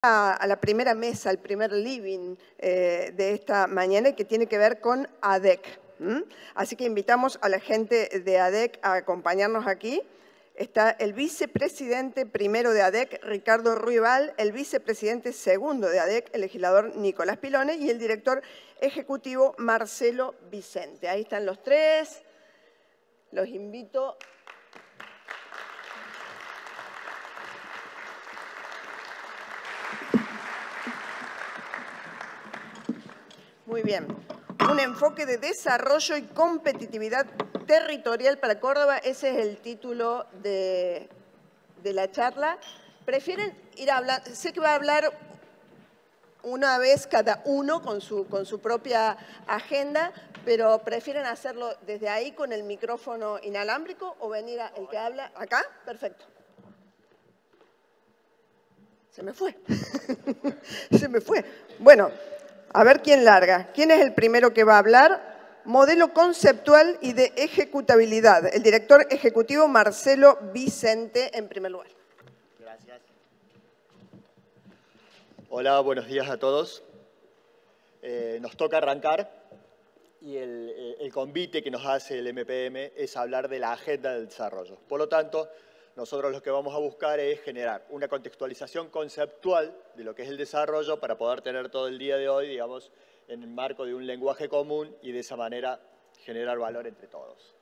a la primera mesa, al primer living de esta mañana, que tiene que ver con ADEC. Así que invitamos a la gente de ADEC a acompañarnos aquí. Está el vicepresidente primero de ADEC, Ricardo Ruibal, el vicepresidente segundo de ADEC, el legislador Nicolás Pilone, y el director ejecutivo Marcelo Vicente. Ahí están los tres. Los invito. Muy bien. Un enfoque de desarrollo y competitividad territorial para Córdoba. Ese es el título de la charla. ¿Prefieren ir a hablar? Sé que va a hablar una vez cada uno con su propia agenda, pero ¿prefieren hacerlo desde ahí con el micrófono inalámbrico o venir el que habla acá? Perfecto. Se me fue. Se me fue. Bueno. A ver quién larga. ¿Quién es el primero que va a hablar? Modelo conceptual y de ejecutabilidad. El director ejecutivo Marcelo Vicente, en primer lugar. Gracias. Hola, buenos días a todos. Nos toca arrancar y el convite que nos hace el MPM es hablar de la agenda del desarrollo. Por lo tanto, nosotros lo que vamos a buscar es generar una contextualización conceptual de lo que es el desarrollo para poder tener todo el día de hoy, digamos, en el marco de un lenguaje común y de esa manera generar valor entre todos.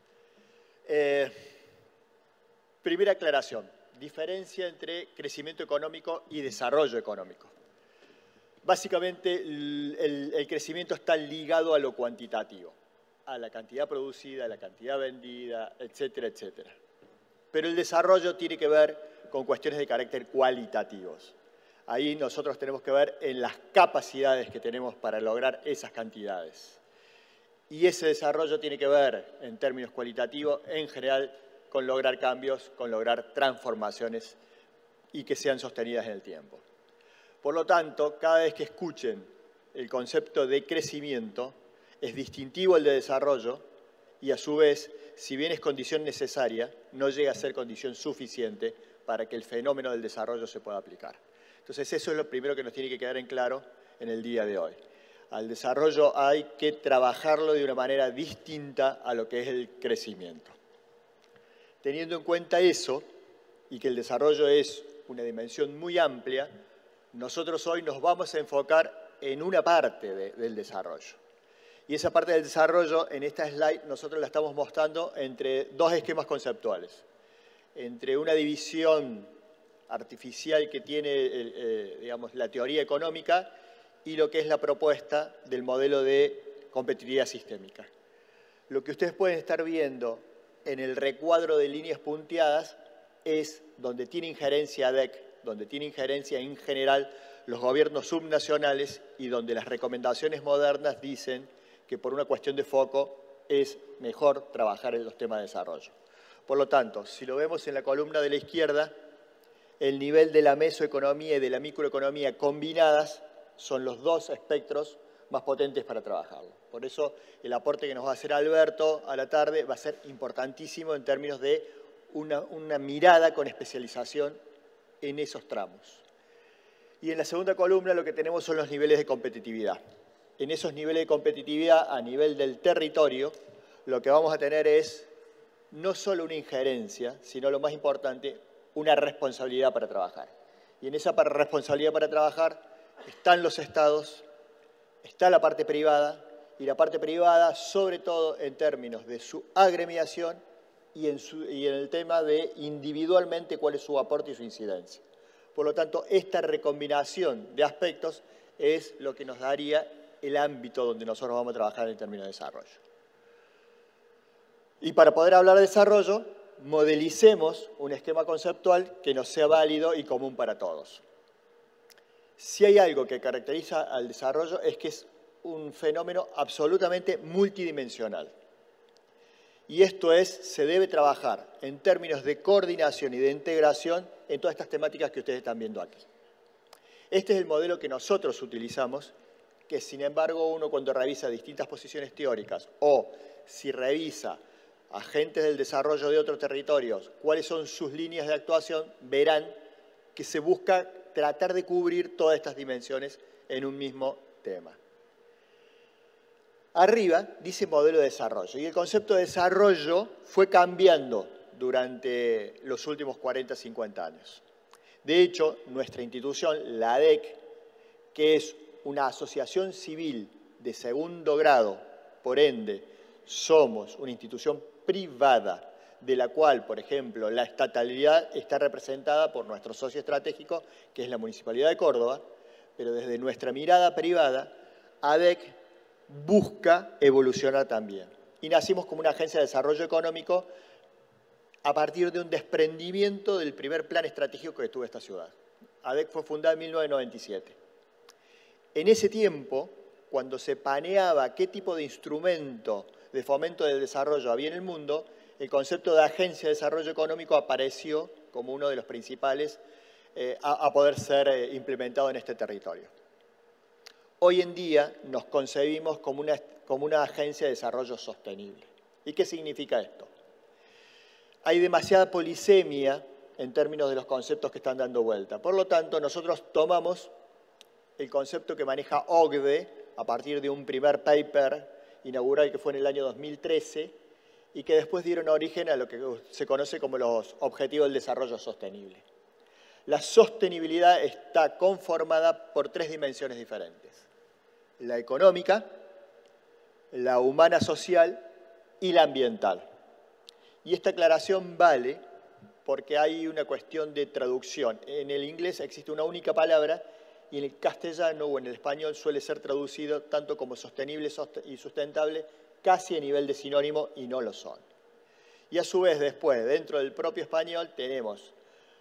Primera aclaración, diferencia entre crecimiento económico y desarrollo económico. Básicamente, el crecimiento está ligado a lo cuantitativo, a la cantidad producida, a la cantidad vendida, etcétera, etcétera. Pero el desarrollo tiene que ver con cuestiones de carácter cualitativos. Ahí nosotros tenemos que ver en las capacidades que tenemos para lograr esas cantidades. Y ese desarrollo tiene que ver, en términos cualitativos, en general, con lograr cambios, con lograr transformaciones y que sean sostenidas en el tiempo. Por lo tanto, cada vez que escuchen el concepto de crecimiento, es distintivo el de desarrollo y, a su vez, si bien es condición necesaria, no llega a ser condición suficiente para que el fenómeno del desarrollo se pueda aplicar. Entonces, eso es lo primero que nos tiene que quedar en claro en el día de hoy. Al desarrollo hay que trabajarlo de una manera distinta a lo que es el crecimiento. Teniendo en cuenta eso, y que el desarrollo es una dimensión muy amplia, nosotros hoy nos vamos a enfocar en una parte del desarrollo. Y esa parte del desarrollo, en esta slide, nosotros la estamos mostrando entre dos esquemas conceptuales. Entre una división artificial que tiene, digamos, la teoría económica y lo que es la propuesta del modelo de competitividad sistémica. Lo que ustedes pueden estar viendo en el recuadro de líneas punteadas es donde tiene injerencia ADEC, donde tiene injerencia en general los gobiernos subnacionales y donde las recomendaciones modernas dicen que por una cuestión de foco es mejor trabajar en los temas de desarrollo. Por lo tanto, si lo vemos en la columna de la izquierda, el nivel de la mesoeconomía y de la microeconomía combinadas son los dos espectros más potentes para trabajarlo. Por eso el aporte que nos va a hacer Alberto a la tarde va a ser importantísimo en términos de una mirada con especialización en esos tramos. Y en la segunda columna lo que tenemos son los niveles de competitividad. En esos niveles de competitividad a nivel del territorio, lo que vamos a tener es no solo una injerencia, sino lo más importante, una responsabilidad para trabajar. Y en esa responsabilidad para trabajar están los estados, está la parte privada, y la parte privada, sobre todo en términos de su agremiación y en el tema de individualmente cuál es su aporte y su incidencia. Por lo tanto, esta recombinación de aspectos es lo que nos daría el ámbito donde nosotros vamos a trabajar en términos de desarrollo. Y para poder hablar de desarrollo, modelicemos un esquema conceptual que nos sea válido y común para todos. Si hay algo que caracteriza al desarrollo es que es un fenómeno absolutamente multidimensional. Y esto es, se debe trabajar en términos de coordinación y de integración en todas estas temáticas que ustedes están viendo aquí. Este es el modelo que nosotros utilizamos, que sin embargo uno cuando revisa distintas posiciones teóricas o si revisa agentes del desarrollo de otros territorios, cuáles son sus líneas de actuación, verán que se busca tratar de cubrir todas estas dimensiones en un mismo tema. Arriba dice modelo de desarrollo, y el concepto de desarrollo fue cambiando durante los últimos 40, 50 años. De hecho, nuestra institución, la ADEC, que es una asociación civil de segundo grado, por ende, somos una institución privada, de la cual, por ejemplo, la estatalidad está representada por nuestro socio estratégico, que es la Municipalidad de Córdoba, pero desde nuestra mirada privada, ADEC busca evolucionar también. Y nacimos como una agencia de desarrollo económico a partir de un desprendimiento del primer plan estratégico que tuvo esta ciudad. ADEC fue fundada en 1997. En ese tiempo, cuando se planeaba qué tipo de instrumento de fomento del desarrollo había en el mundo, el concepto de agencia de desarrollo económico apareció como uno de los principales a poder ser implementado en este territorio. Hoy en día nos concebimos como una agencia de desarrollo sostenible. ¿Y qué significa esto? Hay demasiada polisemia en términos de los conceptos que están dando vuelta. Por lo tanto, nosotros tomamos el concepto que maneja OCDE a partir de un primer paper inaugural que fue en el año 2013 y que después dieron origen a lo que se conoce como los Objetivos del Desarrollo Sostenible. La sostenibilidad está conformada por tres dimensiones diferentes: la económica, la humana social y la ambiental. Y esta aclaración vale porque hay una cuestión de traducción. En el inglés existe una única palabra y en el castellano o en el español suele ser traducido tanto como sostenible y sustentable, casi a nivel de sinónimo, y no lo son. Y a su vez después, dentro del propio español, tenemos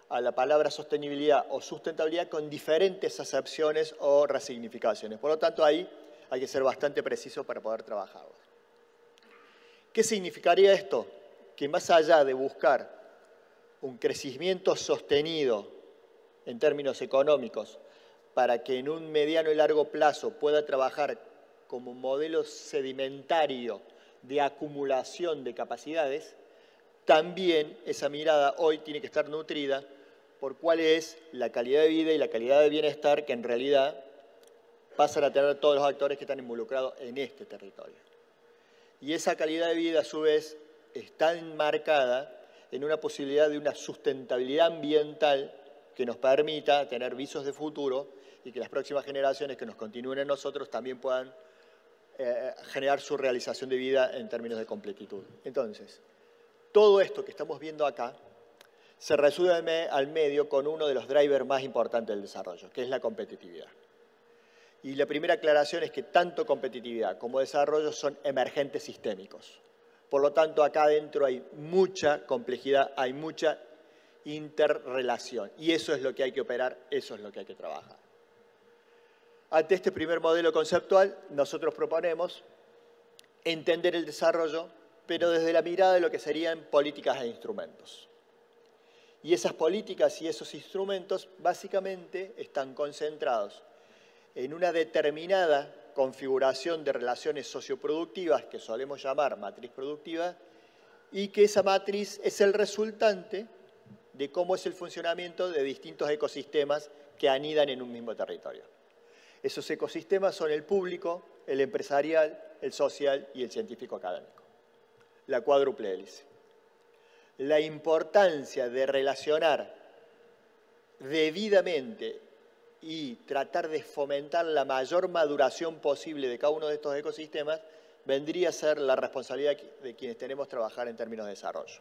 a la palabra sostenibilidad o sustentabilidad con diferentes acepciones o resignificaciones. Por lo tanto, ahí hay que ser bastante preciso para poder trabajarlo. ¿Qué significaría esto? Que más allá de buscar un crecimiento sostenido en términos económicos para que en un mediano y largo plazo pueda trabajar como modelo sedimentario de acumulación de capacidades, también esa mirada hoy tiene que estar nutrida por cuál es la calidad de vida y la calidad de bienestar que en realidad pasan a tener todos los actores que están involucrados en este territorio. Y esa calidad de vida, a su vez, está enmarcada en una posibilidad de una sustentabilidad ambiental que nos permita tener visos de futuro y que las próximas generaciones que nos continúen en nosotros también puedan generar su realización de vida en términos de completitud. Entonces, todo esto que estamos viendo acá se resume al medio con uno de los drivers más importantes del desarrollo, que es la competitividad. Y la primera aclaración es que tanto competitividad como desarrollo son emergentes sistémicos. Por lo tanto, acá adentro hay mucha complejidad, hay mucha interrelación. Y eso es lo que hay que operar, eso es lo que hay que trabajar. Ante este primer modelo conceptual, nosotros proponemos entender el desarrollo, pero desde la mirada de lo que serían políticas e instrumentos. Y esas políticas y esos instrumentos básicamente están concentrados en una determinada configuración de relaciones socioproductivas que solemos llamar matriz productiva y que esa matriz es el resultante de cómo es el funcionamiento de distintos ecosistemas que anidan en un mismo territorio. Esos ecosistemas son el público, el empresarial, el social y el científico académico. La cuádruple hélice. La importancia de relacionar debidamente y tratar de fomentar la mayor maduración posible de cada uno de estos ecosistemas vendría a ser la responsabilidad de quienes tenemos que trabajar en términos de desarrollo.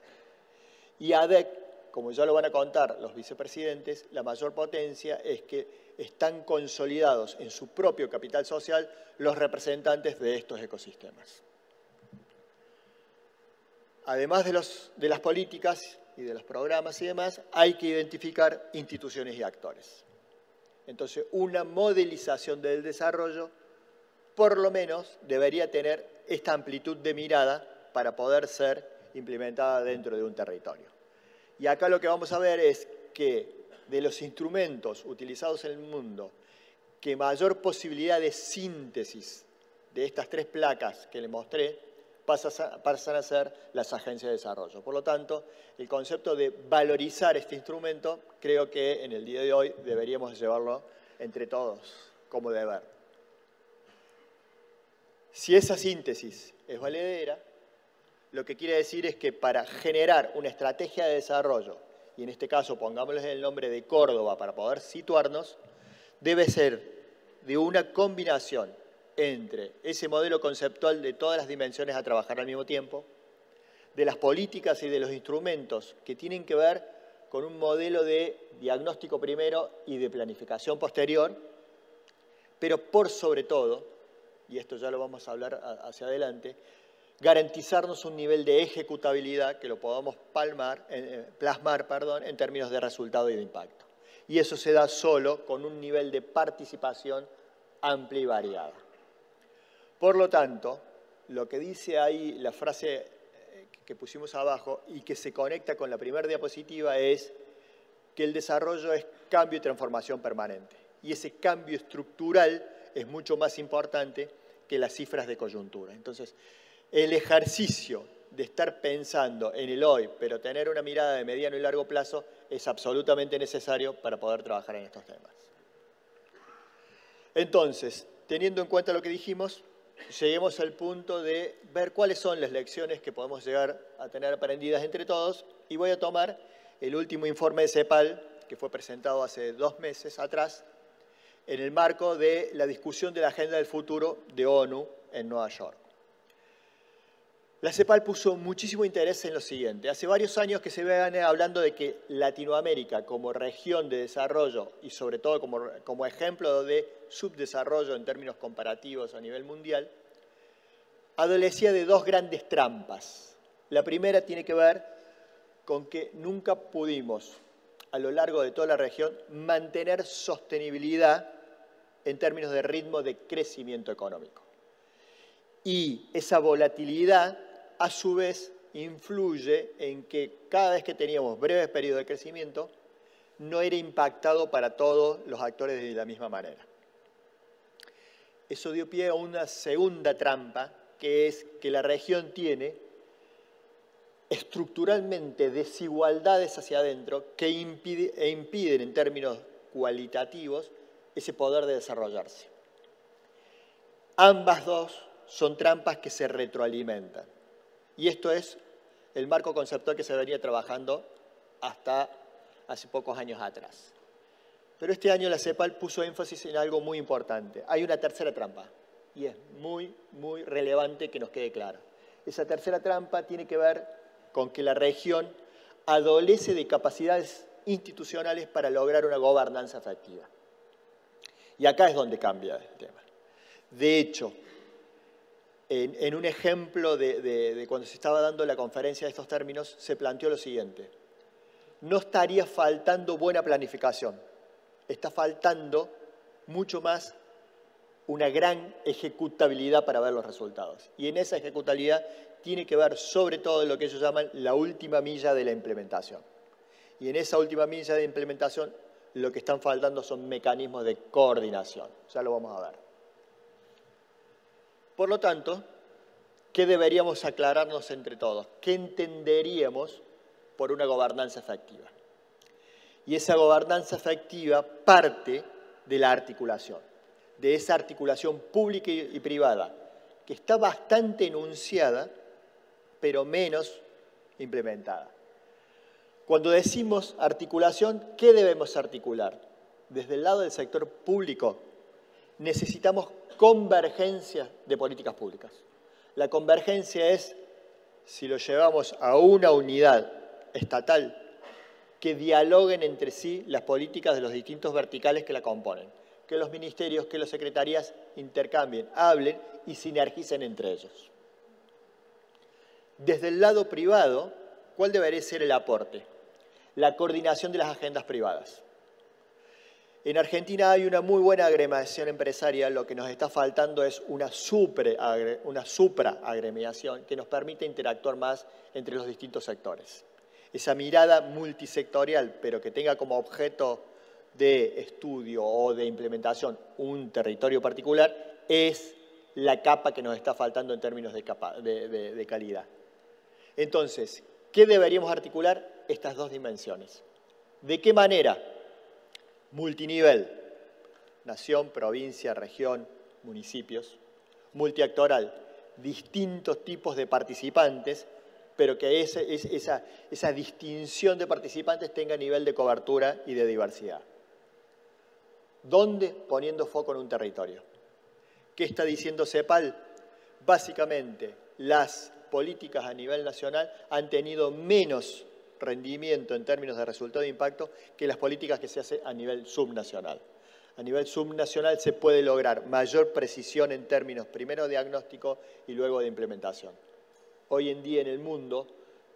Y ADEC, como ya lo van a contar los vicepresidentes, la mayor potencia es que están consolidados en su propio capital social los representantes de estos ecosistemas. Además de las políticas y de los programas y demás, hay que identificar instituciones y actores. Entonces, una modelización del desarrollo, por lo menos, debería tener esta amplitud de mirada para poder ser implementada dentro de un territorio. Y acá lo que vamos a ver es que de los instrumentos utilizados en el mundo, que mayor posibilidad de síntesis de estas tres placas que les mostré pasan a ser las agencias de desarrollo. Por lo tanto, el concepto de valorizar este instrumento, creo que en el día de hoy deberíamos llevarlo entre todos como deber. Si esa síntesis es valedera, lo que quiere decir es que para generar una estrategia de desarrollo, y en este caso pongámosle el nombre de Córdoba para poder situarnos, debe ser de una combinación entre ese modelo conceptual de todas las dimensiones a trabajar al mismo tiempo, de las políticas y de los instrumentos que tienen que ver con un modelo de diagnóstico primero y de planificación posterior, pero por sobre todo, y esto ya lo vamos a hablar hacia adelante, garantizarnos un nivel de ejecutabilidad que lo podamos plasmar en términos de resultado y de impacto. Y eso se da solo con un nivel de participación amplia y variada. Por lo tanto, lo que dice ahí la frase que pusimos abajo y que se conecta con la primera diapositiva es que el desarrollo es cambio y transformación permanente. Y ese cambio estructural es mucho más importante que las cifras de coyuntura. Entonces, el ejercicio de estar pensando en el hoy, pero tener una mirada de mediano y largo plazo, es absolutamente necesario para poder trabajar en estos temas. Entonces, teniendo en cuenta lo que dijimos, lleguemos al punto de ver cuáles son las lecciones que podemos llegar a tener aprendidas entre todos, y voy a tomar el último informe de CEPAL, que fue presentado hace 2 meses atrás, en el marco de la discusión de la Agenda del Futuro de ONU en Nueva York. La CEPAL puso muchísimo interés en lo siguiente. Hace varios años que se viene hablando de que Latinoamérica como región de desarrollo y sobre todo como ejemplo de subdesarrollo en términos comparativos a nivel mundial, adolecía de 2 grandes trampas. La primera tiene que ver con que nunca pudimos, a lo largo de toda la región, mantener sostenibilidad en términos de ritmo de crecimiento económico. Y esa volatilidad, a su vez, influye en que cada vez que teníamos breves periodos de crecimiento, no era impactado para todos los actores de la misma manera. Eso dio pie a una segunda trampa, que es que la región tiene estructuralmente desigualdades hacia adentro que impiden en términos cualitativos ese poder de desarrollarse. Ambas dos son trampas que se retroalimentan. Y esto es el marco conceptual que se venía trabajando hasta hace pocos años atrás. Pero este año la CEPAL puso énfasis en algo muy importante. Hay una tercera trampa, y es muy, muy relevante que nos quede claro. Esa tercera trampa tiene que ver con que la región adolece de capacidades institucionales para lograr una gobernanza efectiva. Y acá es donde cambia el tema. De hecho, en un ejemplo de cuando se estaba dando la conferencia de estos términos, se planteó lo siguiente. No estaría faltando buena planificación, está faltando mucho más una gran ejecutabilidad para ver los resultados. Y en esa ejecutabilidad tiene que ver sobre todo lo que ellos llaman la última milla de la implementación. Y en esa última milla de implementación lo que están faltando son mecanismos de coordinación. Ya lo vamos a ver. Por lo tanto, ¿qué deberíamos aclararnos entre todos? ¿Qué entenderíamos por una gobernanza efectiva? Y esa gobernanza efectiva parte de la articulación, de esa articulación pública y privada, que está bastante enunciada, pero menos implementada. Cuando decimos articulación, ¿qué debemos articular? Desde el lado del sector público, necesitamos convergencia de políticas públicas. La convergencia es, si lo llevamos a una unidad estatal, que dialoguen entre sí las políticas de los distintos verticales que la componen. Que los ministerios, que las secretarías intercambien, hablen y sinergicen entre ellos. Desde el lado privado, ¿cuál debería ser el aporte? La coordinación de las agendas privadas. En Argentina hay una muy buena agremiación empresarial, lo que nos está faltando es una supraagremiación que nos permite interactuar más entre los distintos sectores. Esa mirada multisectorial, pero que tenga como objeto de estudio o de implementación un territorio particular, es la capa que nos está faltando en términos de calidad. Entonces, ¿qué deberíamos articular? Estas dos dimensiones. ¿De qué manera? Multinivel, nación, provincia, región, municipios. Multiactoral, distintos tipos de participantes, pero que esa distinción de participantes tenga nivel de cobertura y de diversidad. ¿Dónde? Poniendo foco en un territorio. ¿Qué está diciendo CEPAL? Básicamente, las políticas a nivel nacional han tenido menos rendimiento en términos de resultado de impacto que las políticas que se hacen a nivel subnacional. A nivel subnacional se puede lograr mayor precisión en términos primero de diagnóstico y luego de implementación. Hoy en día en el mundo,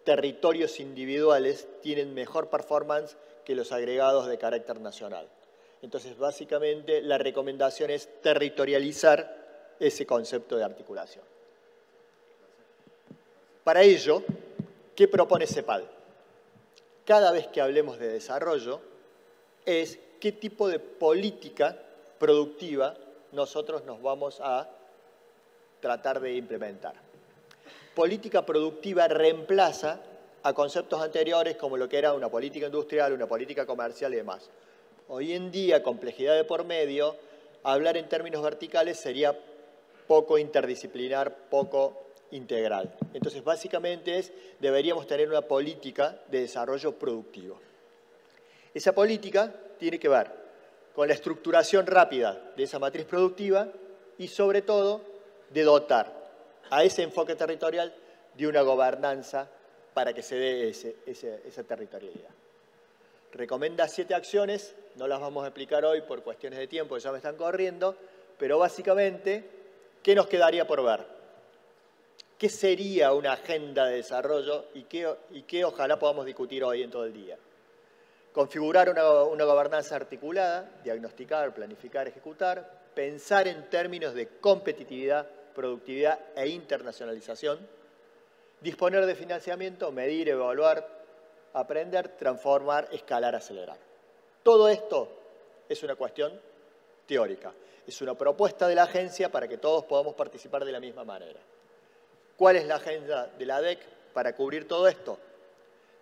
territorios individuales tienen mejor performance que los agregados de carácter nacional. Entonces, básicamente, la recomendación es territorializar ese concepto de articulación. Para ello, ¿qué propone CEPAL? Cada vez que hablemos de desarrollo, es qué tipo de política productiva nosotros nos vamos a tratar de implementar. Política productiva reemplaza a conceptos anteriores como lo que era una política industrial, una política comercial y demás. Hoy en día, complejidad de por medio, hablar en términos verticales sería poco interdisciplinar, poco integral. Entonces, básicamente deberíamos tener una política de desarrollo productivo. Esa política tiene que ver con la estructuración rápida de esa matriz productiva y, sobre todo, de dotar a ese enfoque territorial de una gobernanza para que se dé esa territorialidad. Recomienda 7 acciones, no las vamos a explicar hoy por cuestiones de tiempo, ya me están corriendo, pero básicamente, ¿qué nos quedaría por ver? ¿Qué sería una agenda de desarrollo y qué ojalá podamos discutir hoy en todo el día? Configurar una gobernanza articulada, diagnosticar, planificar, ejecutar, pensar en términos de competitividad, productividad e internacionalización, disponer de financiamiento, medir, evaluar, aprender, transformar, escalar, acelerar. Todo esto es una cuestión teórica, es una propuesta de la agencia para que todos podamos participar de la misma manera. ¿Cuál es la agenda de la ADEC para cubrir todo esto?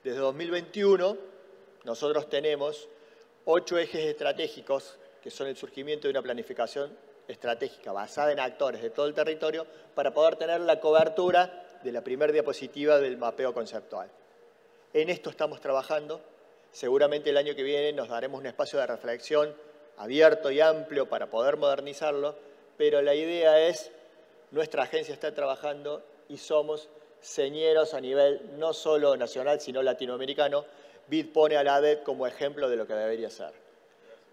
Desde 2021 nosotros tenemos 8 ejes estratégicos que son el surgimiento de una planificación estratégica basada en actores de todo el territorio para poder tener la cobertura de la primera diapositiva del mapeo conceptual. En esto estamos trabajando. Seguramente el año que viene nos daremos un espacio de reflexión abierto y amplio para poder modernizarlo, pero la idea es, nuestra agencia está trabajando y somos señeros a nivel no solo nacional, sino latinoamericano. BID pone a la ADEC como ejemplo de lo que debería ser.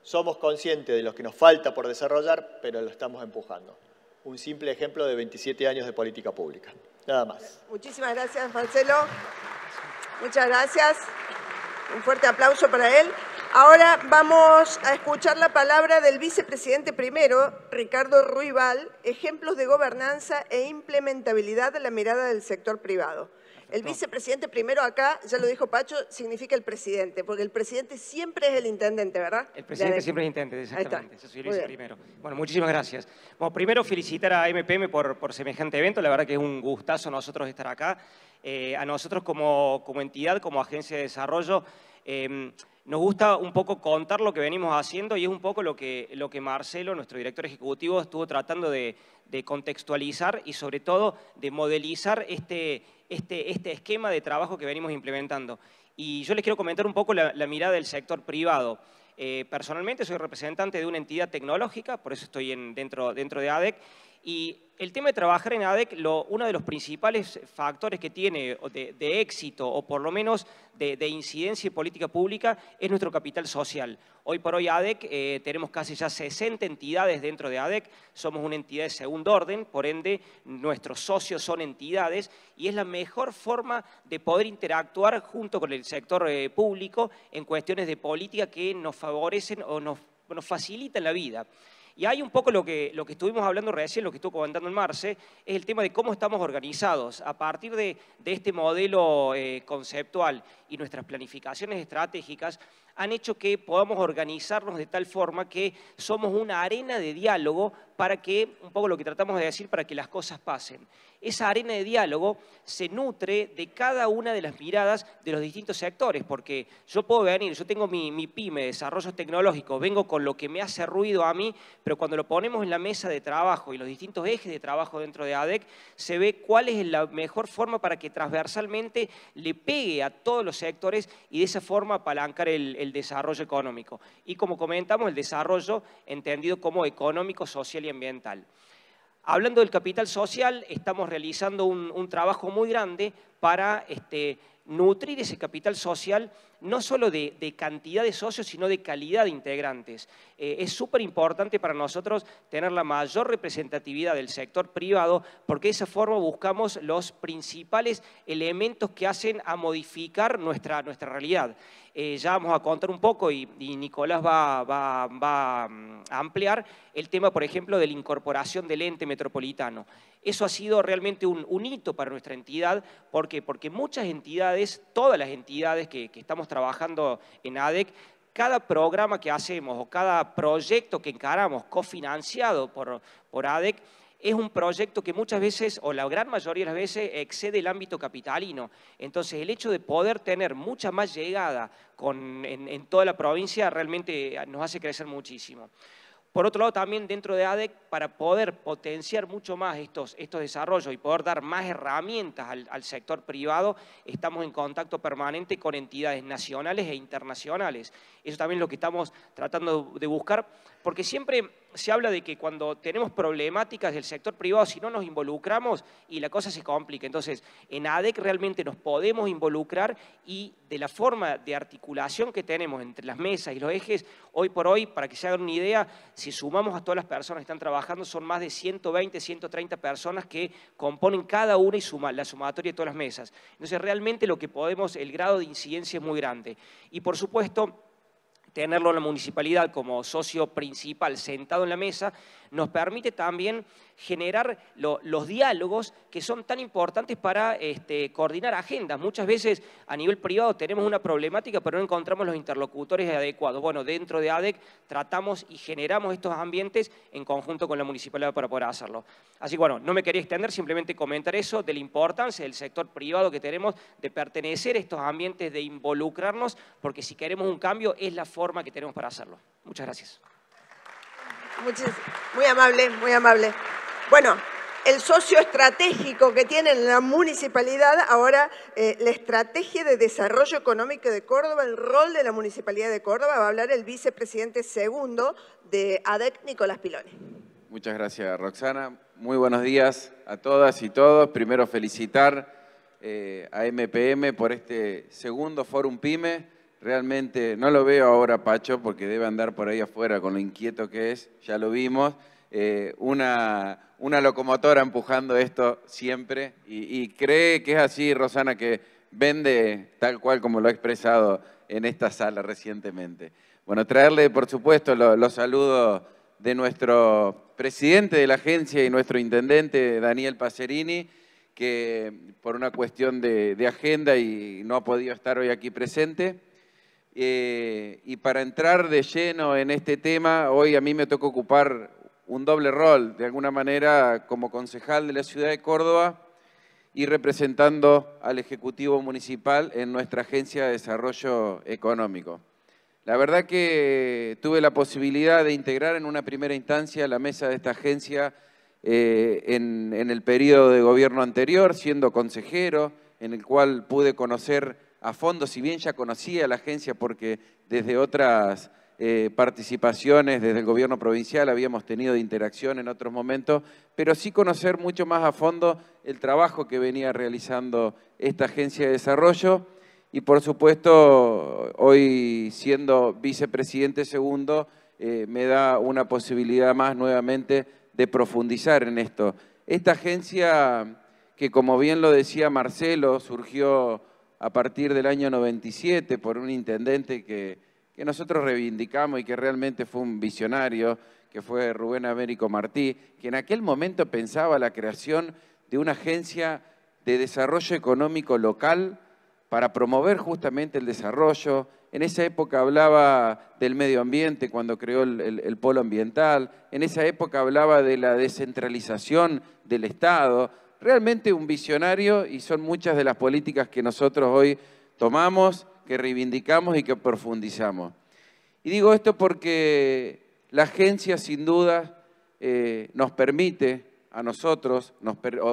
Somos conscientes de lo que nos falta por desarrollar, pero lo estamos empujando. Un simple ejemplo de 27 años de política pública. Nada más. Muchísimas gracias, Marcelo. Muchas gracias. Un fuerte aplauso para él. Ahora vamos a escuchar la palabra del vicepresidente primero, Ricardo Ruibal, ejemplos de gobernanza e implementabilidad de la mirada del sector privado. El vicepresidente primero acá, ya lo dijo Pacho, significa el presidente, porque el presidente siempre es el intendente, ¿verdad? El presidente siempre es intendente, exactamente. Yo soy el viceprimero. Bueno, muchísimas gracias. Bueno, primero felicitar a MPM por semejante evento. La verdad que es un gustazo nosotros estar acá. A nosotros como entidad, como agencia de desarrollo, nos gusta un poco contar lo que venimos haciendo y es un poco lo que Marcelo, nuestro director ejecutivo, estuvo tratando de contextualizar y sobre todo de modelizar este esquema de trabajo que venimos implementando. Y yo les quiero comentar un poco la mirada del sector privado. Personalmente soy representante de una entidad tecnológica, por eso estoy dentro de ADEC, y el tema de trabajar en ADEC, uno de los principales factores que tiene de éxito o por lo menos de incidencia en política pública es nuestro capital social. Hoy por hoy ADEC tenemos casi ya 60 entidades dentro de ADEC, somos una entidad de segundo orden, por ende nuestros socios son entidades y es la mejor forma de poder interactuar junto con el sector público en cuestiones de política que nos favorecen o nos facilitan la vida. Y hay un poco lo que estuvimos hablando recién, lo que estuvo comentando en Marce, es el tema de cómo estamos organizados. A partir de este modelo conceptual y nuestras planificaciones estratégicas, han hecho que podamos organizarnos de tal forma que somos una arena de diálogo para que, un poco lo que tratamos de decir, para que las cosas pasen. Esa arena de diálogo se nutre de cada una de las miradas de los distintos sectores, porque yo puedo venir, yo tengo mi pyme, desarrollos tecnológicos, vengo con lo que me hace ruido a mí, pero cuando lo ponemos en la mesa de trabajo y los distintos ejes de trabajo dentro de ADEC, se ve cuál es la mejor forma para que transversalmente le pegue a todos los sectores y de esa forma apalancar el desarrollo económico. Y como comentamos, el desarrollo entendido como económico, social y ambiental. Hablando del capital social, estamos realizando un trabajo muy grande para nutrir ese capital social, no solo de cantidad de socios, sino de calidad de integrantes. Es súper importante para nosotros tener la mayor representatividad del sector privado, porque de esa forma buscamos los principales elementos que hacen a modificar nuestra realidad. Ya vamos a contar un poco y Nicolás va a ampliar el tema, por ejemplo, de la incorporación del ente metropolitano. Eso ha sido realmente un hito para nuestra entidad. ¿Por qué? Porque muchas entidades, todas las entidades que estamos trabajando en ADEC, cada programa que hacemos o cada proyecto que encaramos cofinanciado por ADEC, es un proyecto que muchas veces, o la gran mayoría de las veces, excede el ámbito capitalino. Entonces, el hecho de poder tener mucha más llegada en toda la provincia realmente nos hace crecer muchísimo. Por otro lado, también dentro de ADEC, para poder potenciar mucho más estos desarrollos y poder dar más herramientas al sector privado, estamos en contacto permanente con entidades nacionales e internacionales. Eso también es lo que estamos tratando de buscar, porque siempre se habla de que cuando tenemos problemáticas del sector privado, si no nos involucramos y la cosa se complica. Entonces, en ADEC realmente nos podemos involucrar y de la forma de articulación que tenemos entre las mesas y los ejes, hoy por hoy, para que se hagan una idea, si sumamos a todas las personas que están trabajando, son más de 120, 130 personas que componen cada una y la sumatoria de todas las mesas. Entonces, realmente lo que podemos, el grado de incidencia es muy grande. Y por supuesto, tenerlo en la municipalidad como socio principal sentado en la mesa, nos permite también generar los diálogos que son tan importantes para coordinar agendas. Muchas veces a nivel privado tenemos una problemática, pero no encontramos los interlocutores adecuados. Bueno, dentro de ADEC tratamos y generamos estos ambientes en conjunto con la municipalidad para poder hacerlo. Así que bueno, no me quería extender, simplemente comentar eso de la importancia del sector privado que tenemos de pertenecer a estos ambientes, de involucrarnos, porque si queremos un cambio es la forma que tenemos para hacerlo. Muchas gracias. Muy amable, muy amable. Bueno, el socio estratégico que tiene la municipalidad, ahora la estrategia de desarrollo económico de Córdoba, el rol de la Municipalidad de Córdoba, va a hablar el vicepresidente segundo de ADEC, Nicolás Piloni. Muchas gracias, Roxana. Muy buenos días a todas y todos. Primero felicitar a MPM por este segundo Fórum PYME. Realmente no lo veo ahora, Pacho, porque debe andar por ahí afuera con lo inquieto que es, ya lo vimos. Una locomotora empujando esto siempre y cree que es así, Rosana, que vende tal cual como lo ha expresado en esta sala recientemente. Bueno, traerle, por supuesto, los saludos de nuestro presidente de la agencia y nuestro intendente, Daniel Pacerini, que por una cuestión de agenda y no ha podido estar hoy aquí presente. Y para entrar de lleno en este tema, hoy a mí me toca ocupar un doble rol, de alguna manera como concejal de la ciudad de Córdoba y representando al Ejecutivo Municipal en nuestra Agencia de Desarrollo Económico. La verdad que tuve la posibilidad de integrar en una primera instancia la mesa de esta agencia en el periodo de gobierno anterior, siendo consejero, en el cual pude conocer a fondo, si bien ya conocía la agencia porque desde otras participaciones, desde el gobierno provincial habíamos tenido interacción en otros momentos, pero sí conocer mucho más a fondo el trabajo que venía realizando esta agencia de desarrollo y por supuesto hoy siendo vicepresidente segundo me da una posibilidad más nuevamente de profundizar en esto. Esta agencia que como bien lo decía Marcelo surgió a partir del año 97 por un intendente que nosotros reivindicamos y que realmente fue un visionario, que fue Rubén Américo Martí, que en aquel momento pensaba la creación de una agencia de desarrollo económico local para promover justamente el desarrollo en esa época hablaba del medio ambiente cuando creó el polo ambiental, en esa época hablaba de la descentralización del Estado. Realmente un visionario, y son muchas de las políticas que nosotros hoy tomamos, que reivindicamos y que profundizamos. Y digo esto porque la agencia sin duda nos permite a nosotros,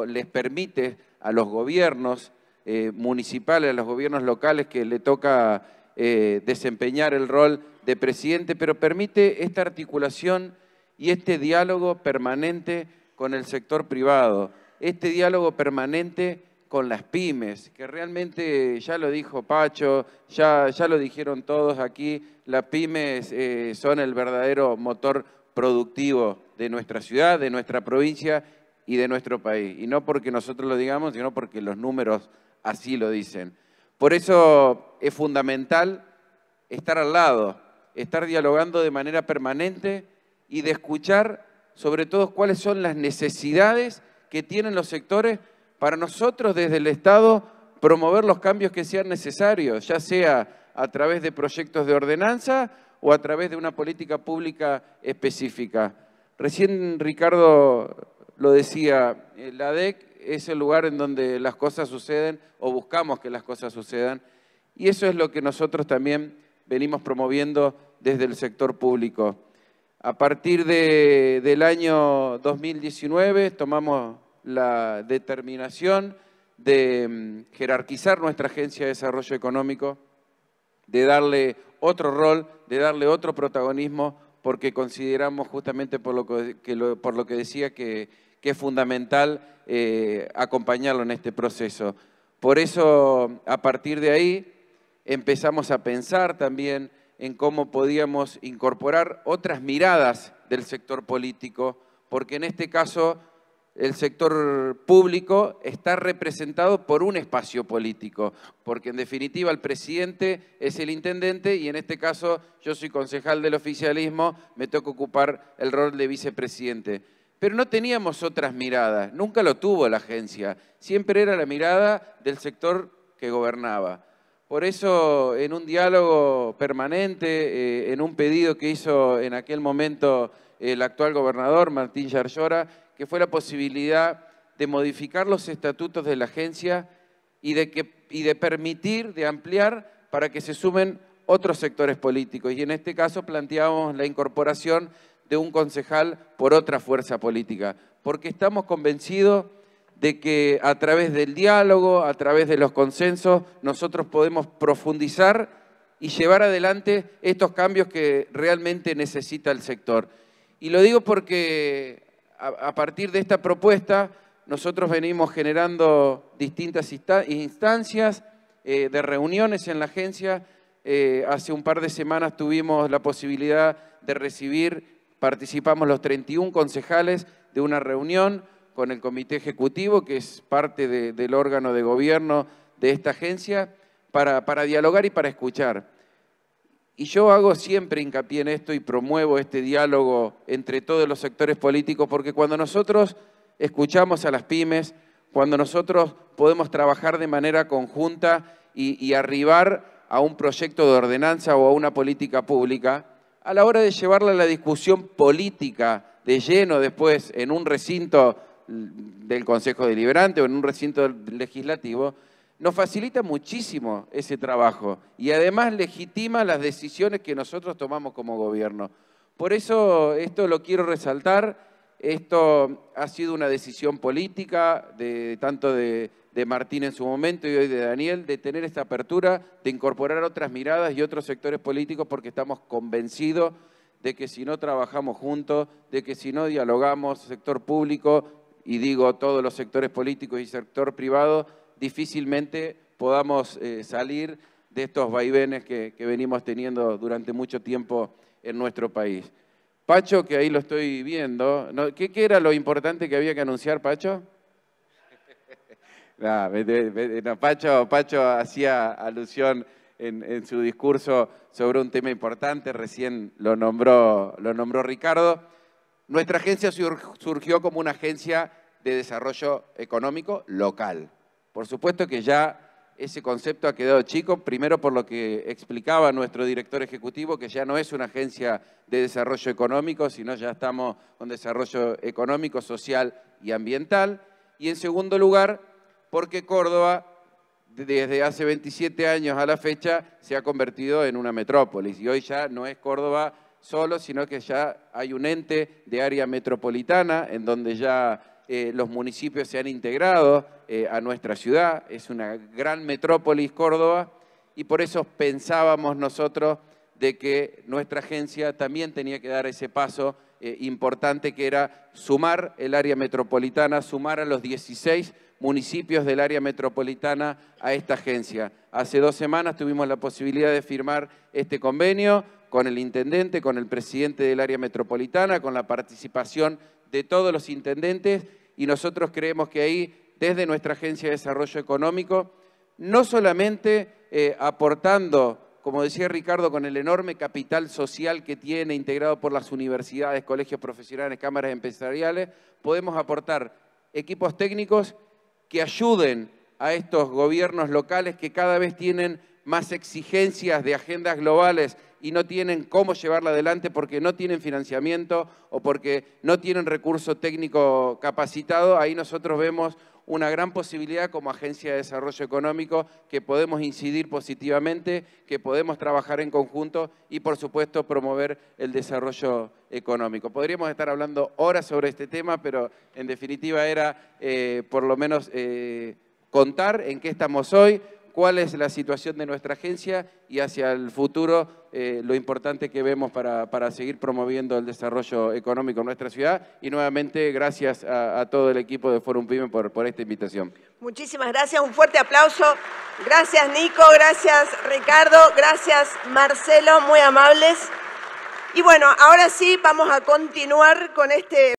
les permite a los gobiernos municipales, a los gobiernos locales que le toca desempeñar el rol de presidente, pero permite esta articulación y este diálogo permanente con el sector privado, este diálogo permanente con las pymes, que realmente, ya lo dijo Pacho, ya lo dijeron todos aquí, las pymes son el verdadero motor productivo de nuestra ciudad, de nuestra provincia y de nuestro país. Y no porque nosotros lo digamos, sino porque los números así lo dicen. Por eso es fundamental estar al lado, estar dialogando de manera permanente y de escuchar sobre todo cuáles son las necesidades que tienen los sectores para nosotros desde el Estado promover los cambios que sean necesarios, ya sea a través de proyectos de ordenanza o a través de una política pública específica. Recién Ricardo lo decía, la ADEC es el lugar en donde las cosas suceden o buscamos que las cosas sucedan, y eso es lo que nosotros también venimos promoviendo desde el sector público. A partir del año 2019 tomamos la determinación de jerarquizar nuestra Agencia de Desarrollo Económico, de darle otro rol, de darle otro protagonismo, porque consideramos justamente por lo que decía que es fundamental acompañarlo en este proceso. Por eso, a partir de ahí, empezamos a pensar también en cómo podíamos incorporar otras miradas del sector político, porque en este caso el sector público está representado por un espacio político, porque en definitiva el presidente es el intendente y en este caso yo soy concejal del oficialismo, me toca ocupar el rol de vicepresidente. Pero no teníamos otras miradas, nunca lo tuvo la agencia, siempre era la mirada del sector que gobernaba. Por eso, en un diálogo permanente, en un pedido que hizo en aquel momento el actual gobernador, Martín Yarlora, que fue la posibilidad de modificar los estatutos de la agencia y de permitir, de ampliar, para que se sumen otros sectores políticos. Y en este caso planteábamos la incorporación de un concejal por otra fuerza política, porque estamos convencidos de que a través del diálogo, a través de los consensos, nosotros podemos profundizar y llevar adelante estos cambios que realmente necesita el sector. Y lo digo porque a partir de esta propuesta nosotros venimos generando distintas instancias de reuniones en la agencia. Hace un par de semanas tuvimos la posibilidad de participamos los 31 concejales de una reunión con el comité ejecutivo, que es parte del órgano de gobierno de esta agencia, para dialogar y para escuchar. Y yo hago siempre hincapié en esto y promuevo este diálogo entre todos los sectores políticos, porque cuando nosotros escuchamos a las pymes, cuando nosotros podemos trabajar de manera conjunta y arribar a un proyecto de ordenanza o a una política pública, a la hora de llevarla a la discusión política de lleno después en un recinto del Consejo Deliberante o en un recinto legislativo, nos facilita muchísimo ese trabajo y además legitima las decisiones que nosotros tomamos como gobierno. Por eso esto lo quiero resaltar, esto ha sido una decisión política tanto de Martín en su momento y hoy de Daniel, de tener esta apertura, de incorporar otras miradas y otros sectores políticos, porque estamos convencidos de que si no trabajamos juntos, de que si no dialogamos, sector público, y digo todos los sectores políticos y sector privado, difícilmente podamos salir de estos vaivenes que venimos teniendo durante mucho tiempo en nuestro país. Pacho, que ahí lo estoy viendo, ¿qué era lo importante que había que anunciar, Pacho? No, Pacho hacía alusión en su discurso sobre un tema importante, recién lo nombró Ricardo. Nuestra agencia surgió como una agencia de desarrollo económico local. Por supuesto que ya ese concepto ha quedado chico, primero por lo que explicaba nuestro director ejecutivo, que ya no es una agencia de desarrollo económico, sino ya estamos con desarrollo económico, social y ambiental. Y en segundo lugar, porque Córdoba, desde hace 27 años a la fecha, se ha convertido en una metrópolis. Y hoy ya no es Córdoba solo, sino que ya hay un ente de área metropolitana, en donde ya los municipios se han integrado a nuestra ciudad. Es una gran metrópolis Córdoba, y por eso pensábamos nosotros de que nuestra agencia también tenía que dar ese paso importante, que era sumar el área metropolitana, sumar a los 16 municipios del área metropolitana a esta agencia. Hace 2 semanas tuvimos la posibilidad de firmar este convenio con el intendente, con el presidente del área metropolitana, con la participación de todos los intendentes, y nosotros creemos que ahí, desde nuestra Agencia de Desarrollo Económico, no solamente aportando, como decía Ricardo, con el enorme capital social que tiene, integrado por las universidades, colegios profesionales, cámaras empresariales, podemos aportar equipos técnicos que ayuden a estos gobiernos locales que cada vez tienen más exigencias de agendas globales y no tienen cómo llevarla adelante porque no tienen financiamiento o porque no tienen recurso técnico capacitado. Ahí nosotros vemos una gran posibilidad como Agencia de Desarrollo Económico, que podemos incidir positivamente, que podemos trabajar en conjunto y, por supuesto, promover el desarrollo económico. Podríamos estar hablando horas sobre este tema, pero en definitiva era por lo menos contar en qué estamos hoy, cuál es la situación de nuestra agencia y hacia el futuro lo importante que vemos para seguir promoviendo el desarrollo económico en nuestra ciudad. Y nuevamente, gracias a todo el equipo de Fórum Pyme por esta invitación. Muchísimas gracias, un fuerte aplauso. Gracias, Nico, gracias, Ricardo, gracias, Marcelo, muy amables. Y bueno, ahora sí vamos a continuar con este